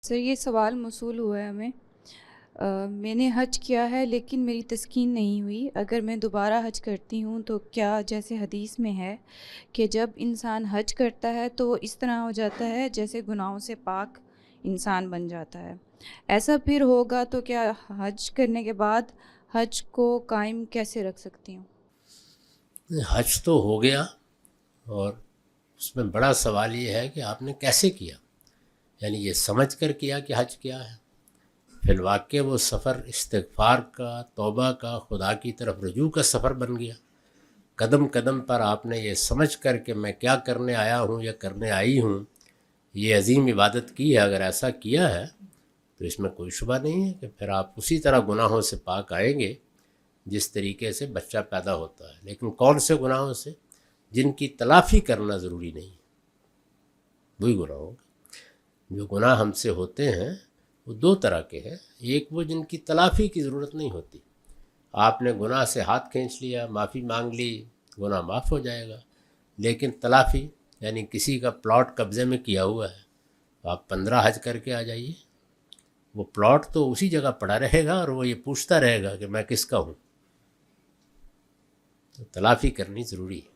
سر یہ سوال موصول ہوا ہے ہمیں۔ میں نے حج کیا ہے لیکن میری تسکین نہیں ہوئی۔ اگر میں دوبارہ حج کرتی ہوں تو کیا جیسے حدیث میں ہے کہ جب انسان حج کرتا ہے تو اس طرح ہو جاتا ہے جیسے گناہوں سے پاک انسان بن جاتا ہے، ایسا پھر ہوگا تو کیا حج کرنے کے بعد حج کو قائم کیسے رکھ سکتی ہوں؟ حج تو ہو گیا، اور اس میں بڑا سوال یہ ہے کہ آپ نے کیسے کیا، یعنی یہ سمجھ کر کیا کہ حج کیا ہے؟ فی الواقع وہ سفر استغفار کا، توبہ کا، خدا کی طرف رجوع کا سفر بن گیا۔ قدم قدم پر آپ نے یہ سمجھ کر کہ میں کیا کرنے آیا ہوں یا کرنے آئی ہوں، یہ عظیم عبادت کی ہے۔ اگر ایسا کیا ہے تو اس میں کوئی شبہ نہیں ہے کہ پھر آپ اسی طرح گناہوں سے پاک آئیں گے جس طریقے سے بچہ پیدا ہوتا ہے۔ لیکن کون سے گناہوں سے؟ جن کی تلافی کرنا ضروری نہیں، وہی گناہ ہوگا۔ جو گناہ ہم سے ہوتے ہیں وہ دو طرح کے ہیں، ایک وہ جن کی تلافی کی ضرورت نہیں ہوتی، آپ نے گناہ سے ہاتھ کھینچ لیا، معافی مانگ لی، گناہ معاف ہو جائے گا۔ لیکن تلافی یعنی کسی کا پلاٹ قبضے میں کیا ہوا ہے، تو آپ 15 حج کر کے آ جائیے، وہ پلاٹ تو اسی جگہ پڑا رہے گا اور وہ یہ پوچھتا رہے گا کہ میں کس کا ہوں۔ تو تلافی کرنی ضروری ہے۔